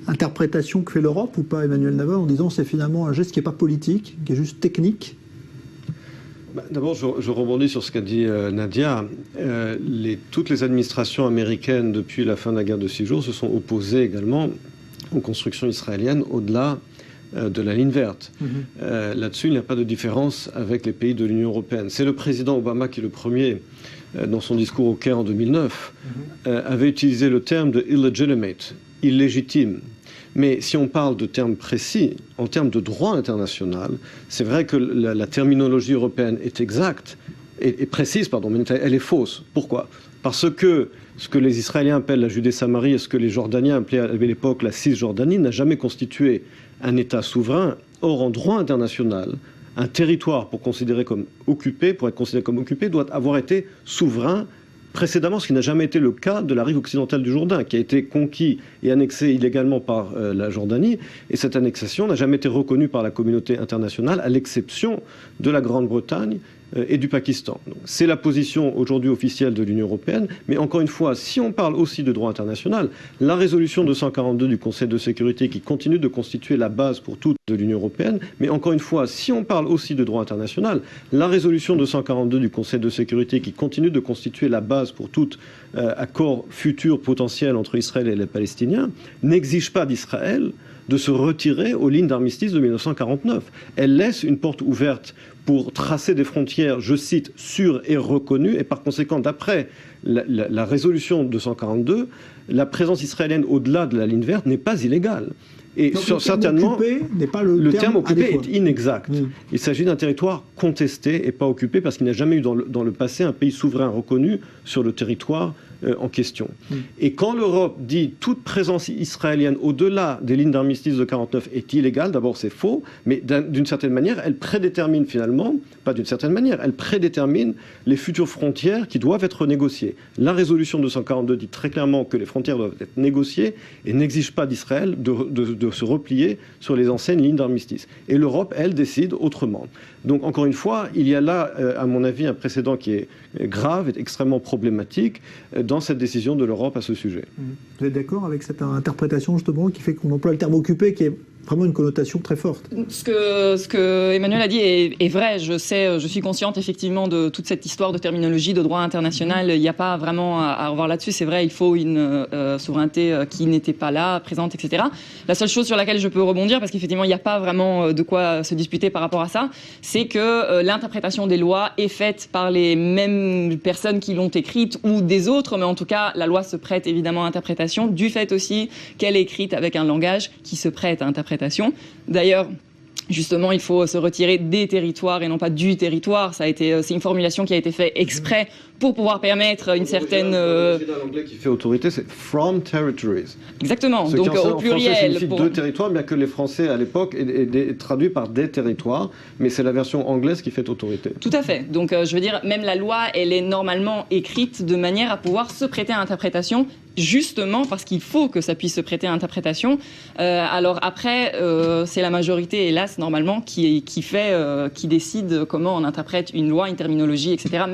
interprétation que fait l'Europe ou pas, Emmanuel Navon, en disant c'est finalement un geste qui n'est pas politique, qui est juste technique? D'abord, je rebondis sur ce qu'a dit Nadia. Toutes les administrations américaines, depuis la fin de la guerre de 6 jours, se sont opposées également aux constructions israéliennes au-delà de la ligne verte. Là-dessus, il n'y a pas de différence avec les pays de l'Union européenne. C'est le président Obama qui, le premier, dans son discours au Caire en 2009, avait utilisé le terme de illegitimate, illégitime. Mais si on parle de termes précis, en termes de droit international, c'est vrai que la terminologie européenne est exacte, et précise, pardon, mais elle est fausse. Pourquoi? Parce que ce que les Israéliens appellent la Judée-Samarie et ce que les Jordaniens appelaient à l'époque la Cisjordanie n'a jamais constitué un État souverain. Or, en droit international, un territoire pour être considéré comme occupé, doit avoir été souverain précédemment, ce qui n'a jamais été le cas de la rive occidentale du Jourdain, qui a été conquis et annexé illégalement par la Jordanie. Et cette annexation n'a jamais été reconnue par la communauté internationale, à l'exception de la Grande-Bretagne et du Pakistan. C'est la position aujourd'hui officielle de l'Union européenne. Mais encore une fois, si on parle aussi de droit international, la résolution 242 du Conseil de sécurité qui continue de constituer la base pour toute de l'Union européenne, mais encore une fois, si on parle aussi de droit international, la résolution 242 du Conseil de sécurité qui continue de constituer la base pour tout accord futur potentiel entre Israël et les Palestiniens n'exige pas d'Israël de se retirer aux lignes d'armistice de 1949. Elle laisse une porte ouverte pour tracer des frontières, je cite, sûres et reconnues, et par conséquent, d'après la résolution 242, la présence israélienne au-delà de la ligne verte n'est pas illégale. Et donc, certainement, le terme occupé adéquat. est inexact. Il s'agit d'un territoire contesté et pas occupé parce qu'il n'y a jamais eu dans le passé un pays souverain reconnu sur le territoire en question. Et quand l'Europe dit toute présence israélienne au-delà des lignes d'armistice de 49 est illégale, d'abord c'est faux, mais d'une certaine manière, elle prédétermine finalement, pas d'une certaine manière, elle prédétermine les futures frontières qui doivent être négociées. La résolution 242 dit très clairement que les frontières doivent être négociées et n'exige pas d'Israël de se replier sur les anciennes lignes d'armistice. Et l'Europe, elle, décide autrement. Donc, encore une fois, il y a là, à mon avis, un précédent qui est grave et extrêmement problématique dans cette décision de l'Europe à ce sujet. Vous êtes d'accord avec cette interprétation, justement, qui fait qu'on emploie le terme occupé, qui est vraiment une connotation très forte? Ce que Emmanuel a dit est vrai. Je suis consciente effectivement de toute cette histoire de terminologie, de droit international. Il n'y a pas vraiment à revoir là-dessus. C'est vrai, il faut une souveraineté qui n'était pas là, présente, etc. La seule chose sur laquelle je peux rebondir, parce qu'effectivement il n'y a pas vraiment de quoi se disputer par rapport à ça, c'est que l'interprétation des lois est faite par les mêmes personnes qui l'ont écrite ou des autres, mais en tout cas la loi se prête évidemment à interprétation, du fait aussi qu'elle est écrite avec un langage qui se prête à interprétation. D'ailleurs, justement, il faut se retirer des territoires et non pas du territoire. C'est une formulation qui a été faite exprès pour pouvoir permettre une certaine... L'anglais qui fait autorité, c'est from territories. Exactement. Ce donc qui en au pluriel. Français signifie deux territoires, bien que les Français à l'époque est traduit par des territoires, mais c'est la version anglaise qui fait autorité. Tout à fait. Donc je veux dire, même la loi, elle est normalement écrite de manière à pouvoir se prêter à interprétation, justement parce qu'il faut que ça puisse se prêter à interprétation. Alors après, c'est la majorité, hélas, normalement, qui décide comment on interprète une loi, une terminologie, etc.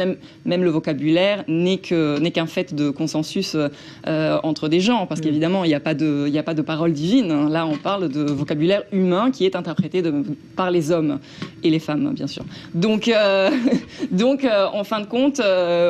Même le vocabulaire n'est qu'un fait de consensus entre des gens, parce qu'évidemment, il n'y a pas de parole divine. Hein. Là, on parle de vocabulaire humain qui est interprété par les hommes et les femmes, bien sûr. Donc en fin de compte,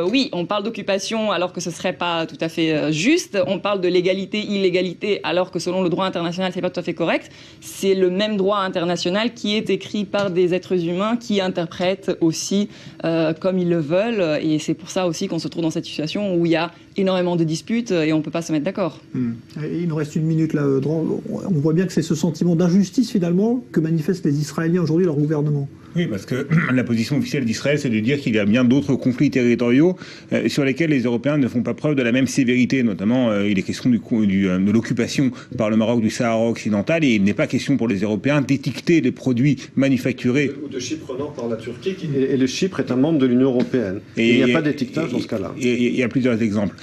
oui, on parle d'occupation alors que ce ne serait pas tout à fait juste. On parle de légalité, illégalité, alors que selon le droit international, c'est pas tout à fait correct. C'est le même droit international qui est écrit par des êtres humains qui interprètent aussi comme ils le veulent. Et c'est pour ça aussi qu'on se trouve dans cette situation où il y a énormément de disputes et on ne peut pas se mettre d'accord. Il nous reste une minute là. On voit bien que c'est ce sentiment d'injustice finalement que manifestent les Israéliens aujourd'hui, leur gouvernement. Oui, parce que la position officielle d'Israël, c'est de dire qu'il y a bien d'autres conflits territoriaux sur lesquels les Européens ne font pas preuve de la même sévérité. Notamment, il est question de l'occupation par le Maroc du Sahara occidental, et il n'est pas question pour les Européens d'étiqueter les produits manufacturés. Ou de Chypre Nord par la Turquie, et le Chypre est un membre de l'Union européenne. Et il n'y a pas d'étiquetage dans ce cas-là. Il y a plusieurs exemples.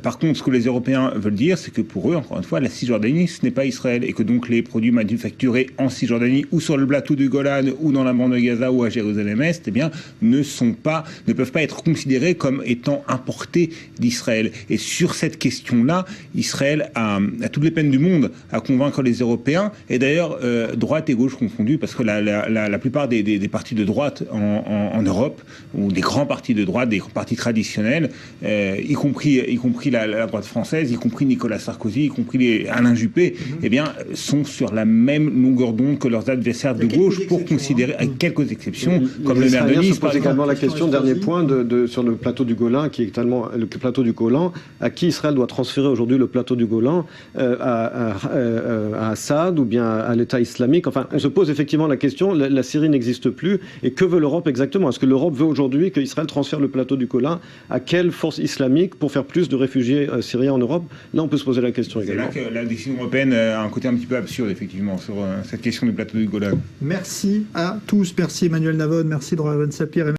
Par contre, ce que les Européens veulent dire, c'est que pour eux, encore une fois, la Cisjordanie, ce n'est pas Israël, et que donc les produits manufacturés en Cisjordanie ou sur le plateau du Golan ou dans la bande de Gaza ou à Jérusalem-Est, eh bien, ne peuvent pas être considérés comme étant importés d'Israël. Et sur cette question-là, Israël a toutes les peines du monde à convaincre les Européens, et d'ailleurs, droite et gauche confondues, parce que la plupart des partis de droite en Europe, ou des grands partis de droite, des partis traditionnels, y compris la droite française, y compris Nicolas Sarkozy, y compris Alain Juppé, eh bien, sont sur la même longueur d'onde que leurs adversaires de gauche pour considérer, avec quelques exceptions, comme le maire de Nice. Se pose également la question, dernier point, sur le plateau du Golan, qui est tellement le plateau du Golan, à qui Israël doit transférer aujourd'hui le plateau du Golan, à Assad ou bien à l'État islamique. Enfin, on se pose effectivement la question, la Syrie n'existe plus, et que veut l'Europe exactement? Est-ce que l'Europe veut aujourd'hui qu'Israël transfère le plateau du Golan à quelle force islamique pour faire plus de réfugiés syriens en Europe? Là, on peut se poser la question également. C'est là que la décision européenne a un côté un petit peu absurde, effectivement, sur cette question du plateau du Golan. Merci à tous. Merci Emmanuel Navon, merci Dror Ben Sapir.